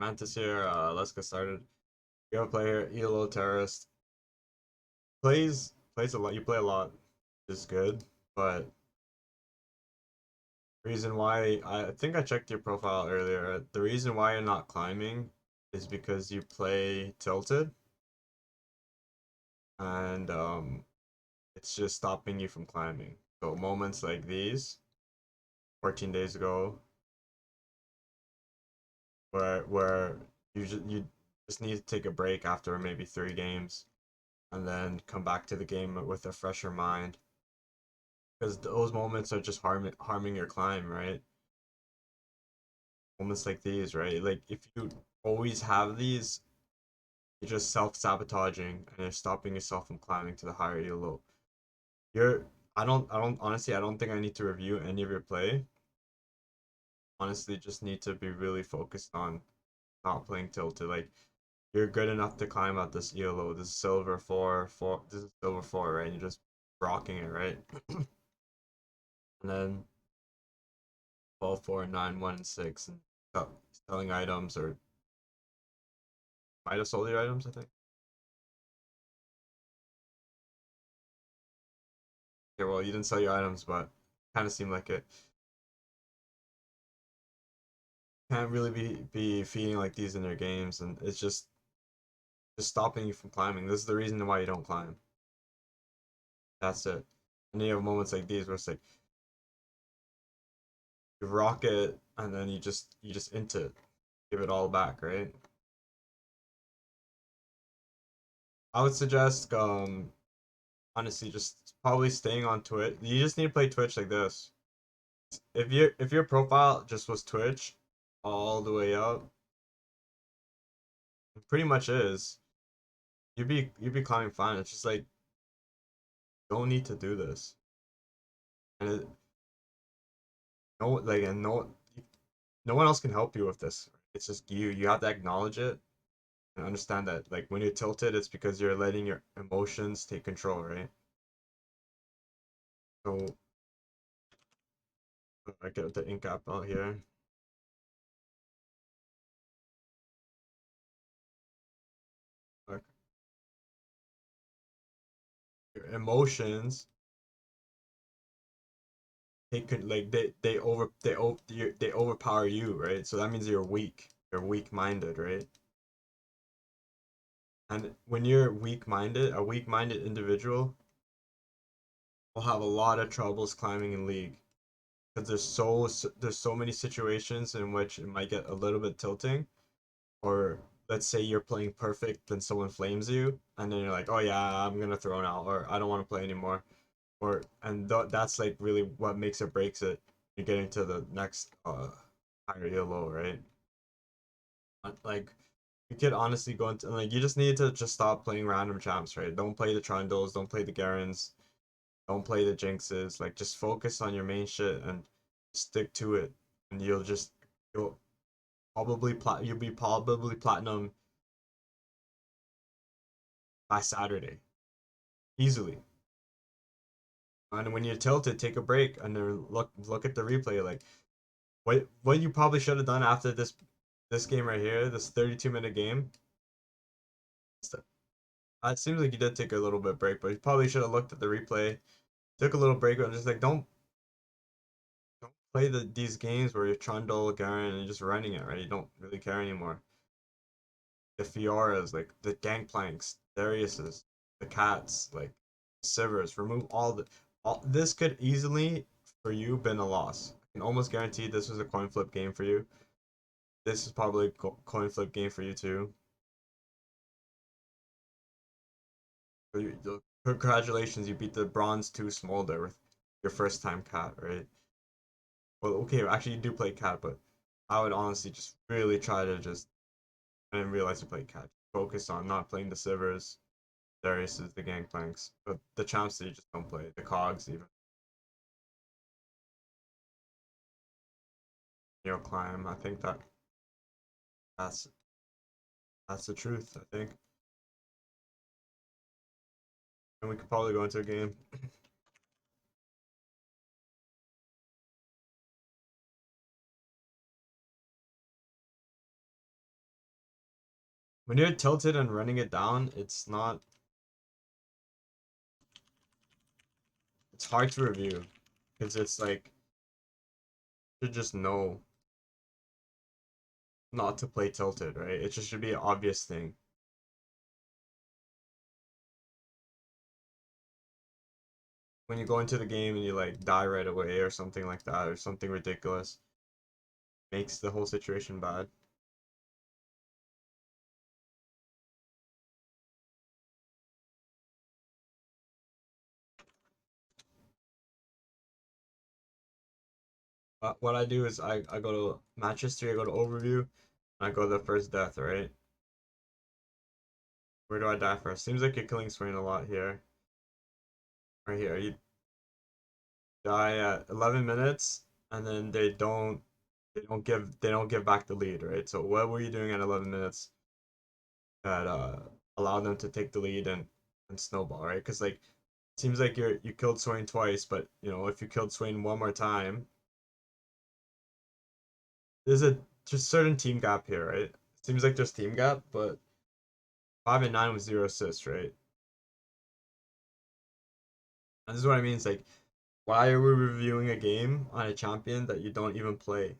Mantis here. Let's get started. We have a player, ELO Terrorist. Plays a lot. You play a lot, is good. But reason why I think I checked your profile earlier. The reason why you're not climbing is because you play tilted, and it's just stopping you from climbing. So moments like these, 14 days ago, where you just need to take a break after maybe 3 games, and then come back to the game with a fresher mind because those moments are just harming your climb, right? Moments like these, right? Like if you always have these, you're just self-sabotaging and you're stopping yourself from climbing to the higher elo. You're I don't honestly I don't think I need to review any of your play. Honestly, just need to be really focused on not playing tilted. Like you're good enough to climb at this elo. This is silver four. This is silver four, right? And you're just rocking it, right? And then 12, 4, 9, 1, and 6, and selling items, or might have sold your items, I think. Okay, well, you didn't sell your items, but kind of seemed like it. Can't really be feeding like these in your games, and it's just stopping you from climbing. This is the reason why you don't climb. That's it. And you have moments like these where it's like you rock it, and then you just into it, give it all back, right? I would suggest honestly just probably staying on Twitch. You just need to play Twitch like this. If your profile just was Twitch all the way up, it pretty much is. You'd be climbing fine. It's just like don't need to do this, and no one else can help you with this. It's just you. You have to acknowledge it and understand that like when you're tilted, it's because you're letting your emotions take control, right? So I get the ink app out here. Like your emotions they overpower you, right? So that means you're weak. You're weak-minded, right? And when you're weak-minded, a weak-minded individual will have a lot of troubles climbing in league because there's so many situations in which it might get a little bit tilting, or let's say you're playing perfect, then someone flames you, and then you're like, oh yeah, I'm gonna throw now, or I don't want to play anymore, or that's like really what makes or breaks it. You're getting to the next higher elo, right? Like you could honestly go into like you just need to just stop playing random champs, right? Don't play the Trundles, don't play the Garens, don't play the Jinxes. Like just focus on your main shit and stick to it, and you'll you'll be probably platinum by Saturday easily. And when you're tilted, take a break and then look at the replay. Like what you probably should have done after this game right here, this 32-minute game. It seems like you did take a little bit break, but you probably should have looked at the replay, took a little break, and just like don't play these games where you're Trundle, Garen, and you're just running it, right? You don't really care anymore. The Fioras, like the Gangplanks, Dariuses, the Cats, like Sivers, remove all this could easily for you been a loss. I can almost guarantee this was a coin flip game for you. This is probably a coin flip game for you too. Congratulations, you beat the Bronze 2 Smolder with your first time cat, right? Well, okay, actually you do play cat, but I would honestly just really try to just I didn't realize you played cat. Focus on not playing the Sivers, Dariuses, the Gangplanks, but the champs that you just don't play, the Cogs even. Climb. I think that's that's the truth, I think. And we could probably go into a game. when you're tilted and running it down, it's hard to review because it's like you should just know not to play tilted, right? It just should be an obvious thing. When you go into the game and you like die right away or something like that or something ridiculous, makes the whole situation bad. What I do is I go to match history, I go to overview, and I go to the first death, right? Where do I die first? Seems like you're killing Swain a lot here. Right here. You die at 11 minutes, and then they don't give back the lead, right? So what were you doing at 11 minutes that allowed them to take the lead and snowball, right? Because like seems like you killed Swain twice, but you know if you killed Swain one more time, there's a just certain team gap here, right? Seems like there's team gap, but 5 and 9 with 0 assists, right? And this is what I mean. It's like, why are we reviewing a game on a champion that you don't even play?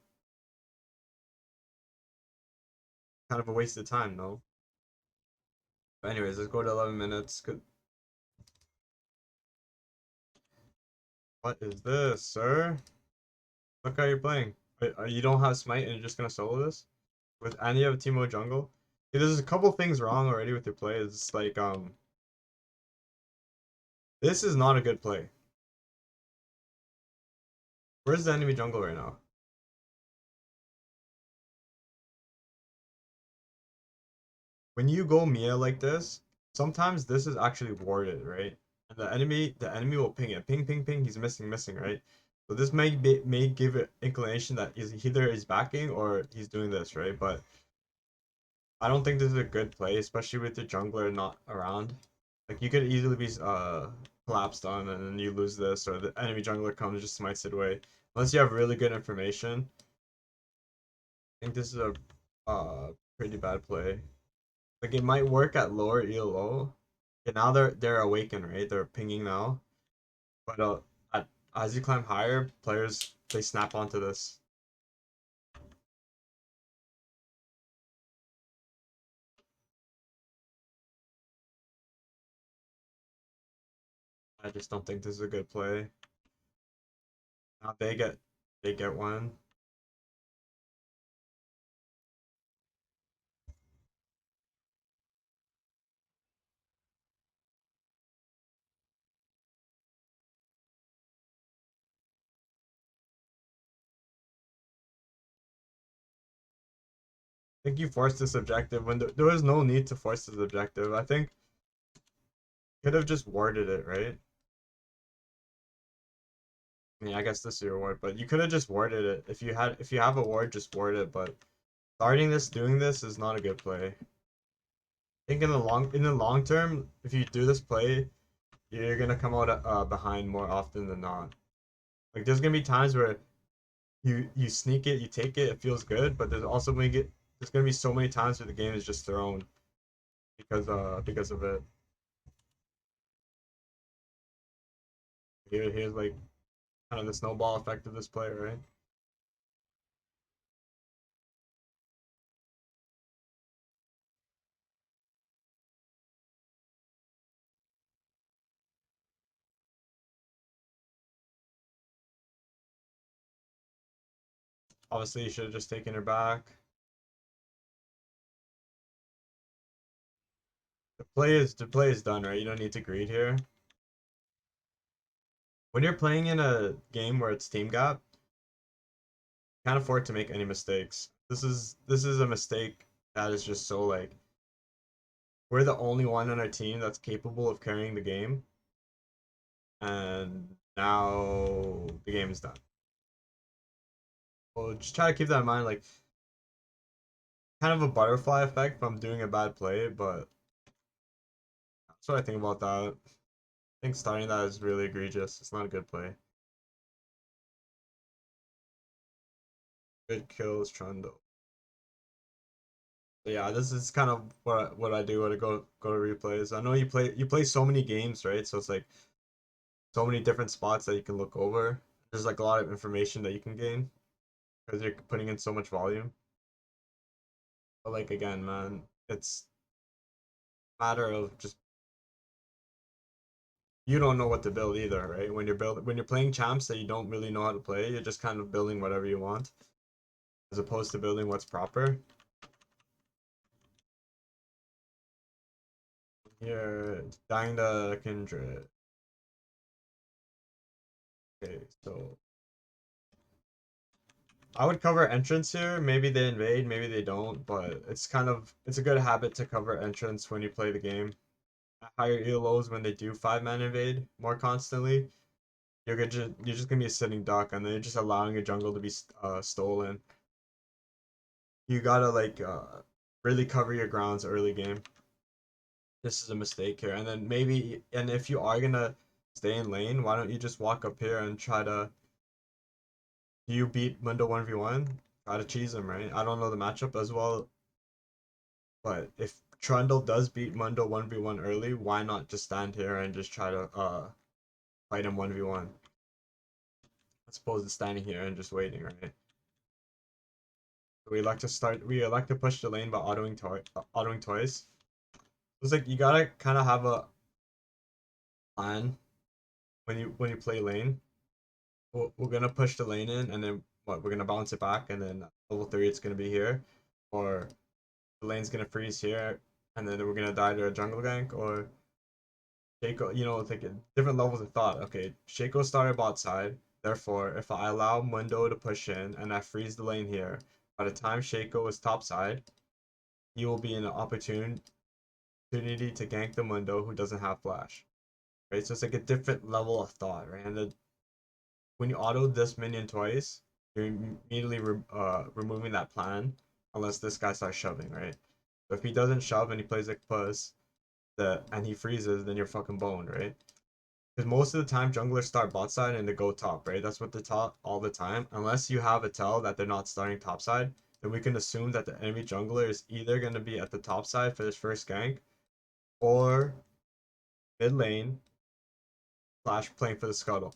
Kind of a waste of time, no? But anyways, let's go to 11 minutes. Good. What is this, sir? Look how you're playing. You don't have smite and you're just gonna solo this with any of Teemo jungle. Yeah, there's a couple things wrong already with your play. It's like this is not a good play. Where's the enemy jungle right now? When you go Mia like this, sometimes this is actually warded, right? And the enemy will ping it, ping, ping, ping. He's missing, missing, right? So this may give it inclination that either he's backing or he's doing this, right? But I don't think this is a good play, especially with the jungler not around. Like you could easily be collapsed on, and then you lose this, or the enemy jungler comes and just smites it away. Unless you have really good information, I think this is a pretty bad play. Like it might work at lower ELO. Okay, now they're awakened, right? They're pinging now. But as you climb higher, players they snap onto this. I just don't think this is a good play. Now they get one. I think you forced this objective when there was no need to force this objective. I think could have just warded it, right? I mean, I guess this is your ward, but you could have just warded it. If you have a ward, just ward it. But starting this, doing this is not a good play. I think in the long term, if you do this play, you're gonna come out behind more often than not. Like there's gonna be times where you sneak it, you take it, it feels good, but there's gonna be so many times where the game is just thrown because of it. Here's like kind of the snowball effect of this play, right? Obviously, you should have just taken her back. The play is done, right? You don't need to greed here. When you're playing in a game where it's team gap, you can't afford to make any mistakes. This is a mistake that is just so like we're the only one on our team that's capable of carrying the game, and now the game is done. Well, just try to keep that in mind, like kind of a butterfly effect from doing a bad play, but that's what I think about that. I think starting that is really egregious. It's not a good play. Good kills, Trundle. So yeah, this is kind of what I do when I go to replays. I know you play so many games, right? So it's like so many different spots that you can look over. There's like a lot of information that you can gain because you're putting in so much volume. But like again, man, it's a matter of just you don't know what to build either, right? When you're playing champs that you don't really know how to play, you're just kind of building whatever you want as opposed to building what's proper. Here, dying to Kindred. Okay, so I would cover entrance here. Maybe they invade, maybe they don't, but it's a good habit to cover entrance when you play the game. Higher ELOs when they do 5-man invade more constantly. You're just gonna be a sitting duck, and then you're just allowing your jungle to be stolen. You gotta really cover your grounds early game. This is a mistake here, and then maybe and if you are gonna stay in lane, why don't you just walk up here and try to you beat Mundo 1v1? Try to cheese him, right? I don't know the matchup as well, but if Trundle does beat Mundo 1v1 early, why not just stand here and just try to fight him 1v1? As opposed to standing here and just waiting, right? We like to push the lane by autoing twice. It's like you gotta kind of have a plan when you play lane. We're gonna push the lane in, and then what? We're gonna bounce it back, and then level 3 it's gonna be here, or the lane's gonna freeze here, and then we're gonna die to a jungle gank, or Shaco. It's like different levels of thought. Okay, Shaco started bot side. Therefore, if I allow Mundo to push in and I freeze the lane here, by the time Shaco is top side, he will be in an opportunity to gank the Mundo who doesn't have flash. Right, so it's like a different level of thought, right? And when you auto this minion twice, you're immediately removing that plan unless this guy starts shoving, right? So if he doesn't shove and he plays like puss, and he freezes, then you're fucking boned, right? Because most of the time junglers start bot side and they go top, right? That's what they're taught all the time. Unless you have a tell that they're not starting top side, then we can assume that the enemy jungler is either going to be at the top side for this first gank or mid lane slash playing for the scuttle.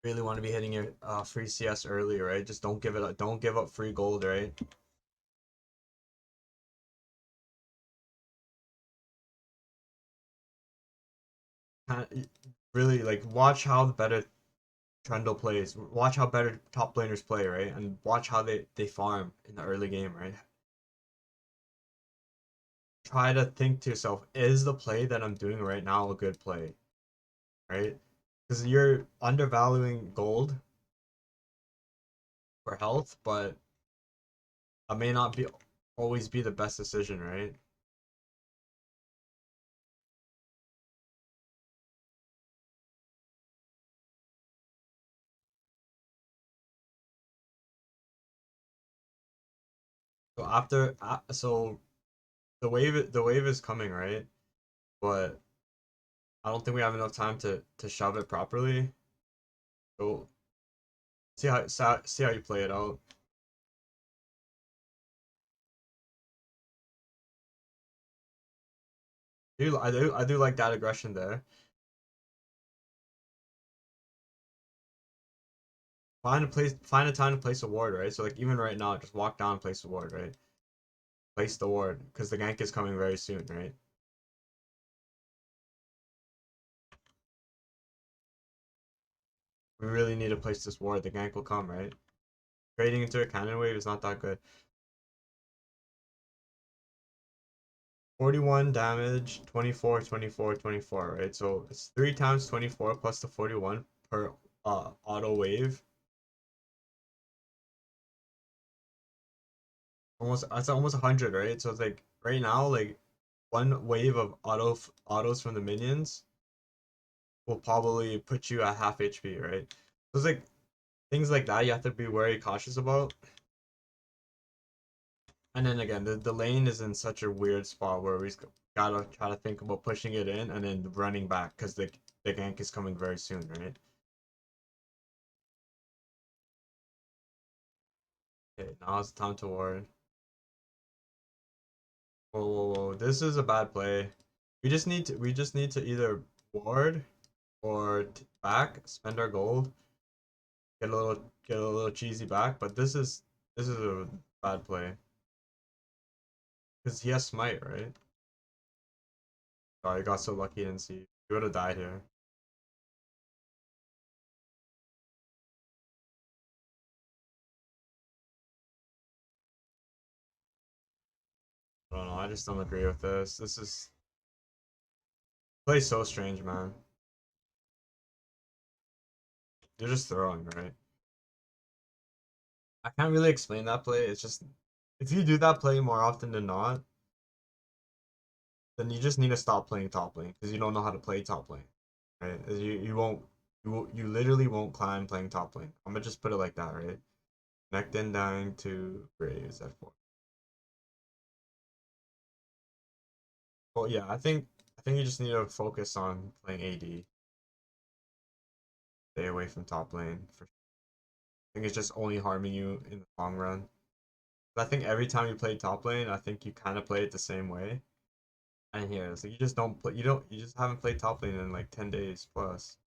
Really want to be hitting your free CS early, right? Just don't give it up. Don't give up free gold, right? Really like watch how the better Trundle plays. Watch how better top laners play, right? And watch how they farm in the early game, right? Try to think to yourself, is the play that I'm doing right now a good play, right? Because you're undervaluing gold for health, but it may not be always be the best decision, right? So the wave is coming, right? But I don't think we have enough time to shove it properly. So see how you play it out. I do like that aggression there. Find a time to place a ward, right? So like even right now, just walk down and place a ward, right? Place the ward because the gank is coming very soon, right? We really need to place this ward. The gank will come, right? Trading into a cannon wave is not that good. 41 damage, 24, 24, 24, right? So it's 3 times 24 plus the 41 per auto wave. That's almost 100, right? So it's like right now, like one wave of autos from the minions will probably put you at half HP, right? So it's like things like that you have to be very cautious about. And then again, the lane is in such a weird spot where we gotta try to think about pushing it in and then running back because big gank is coming very soon, right? Okay, now it's time to ward. Whoa, whoa, whoa! This is a bad play. We just need to either ward or back, spend our gold, get a little cheesy back. But this is a bad play because he has smite, right? Oh, he got so lucky and see. He would have died here. I don't know. I just don't agree with this. This is play so strange, man. You're just throwing, right? I can't really explain that play. It's just if you do that play more often than not, then you just need to stop playing top lane because you don't know how to play top lane, right? You won't you literally won't climb playing top lane. I'm gonna just put it like that, right? Nectin dying to Graves at 4. Well, yeah, I think you just need to focus on playing AD. Stay away from top lane. I think it's just only harming you in the long run. But I think every time you play top lane, I think you kind of play it the same way. And here, it's like you just don't play. You just haven't played top lane in like 10 days plus.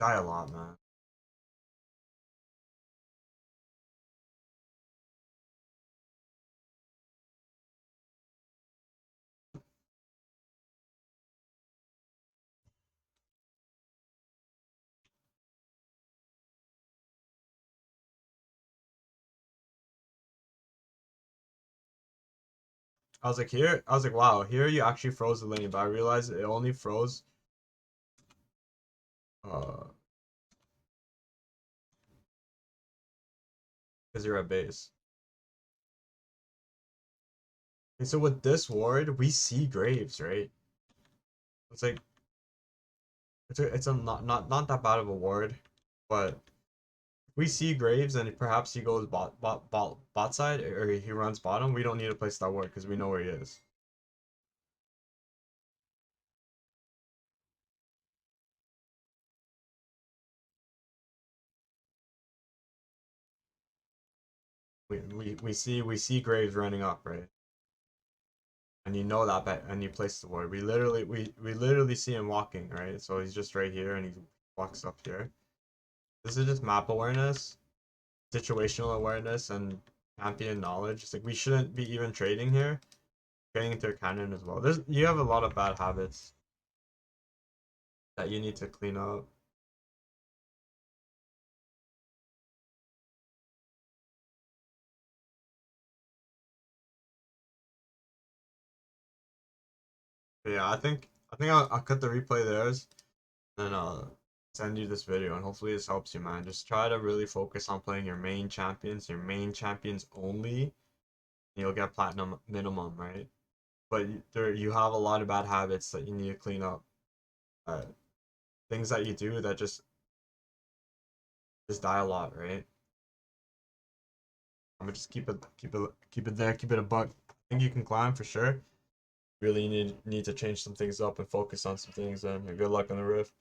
Die a lot, man. I was like, wow, here you actually froze the lane, but I realized it only froze uh because you're at base. And so with this ward, we see Graves, right? It's like it's a not that bad of a ward, but we see Graves and perhaps he goes bot side or he runs bottom. We don't need to place that ward because we know where he is. We see Graves running up, right? And you know that bet and you place the ward. We literally see him walking, right? So he's just right here and he walks up here. This is just map awareness, situational awareness, and champion knowledge. It's like we shouldn't be even trading here. Getting into a cannon as well. You have a lot of bad habits that you need to clean up. But yeah, I think I'll cut the replay there and I'll send you this video and hopefully this helps you, man. Just try to really focus on playing your main champions only, and you'll get platinum minimum, right? But there you have a lot of bad habits that you need to clean up. Uh, things that you do that just die a lot, right? I'm gonna just keep it there, keep it a buck. I think you can climb for sure. Really need to change some things up and focus on some things. And good luck on the rift.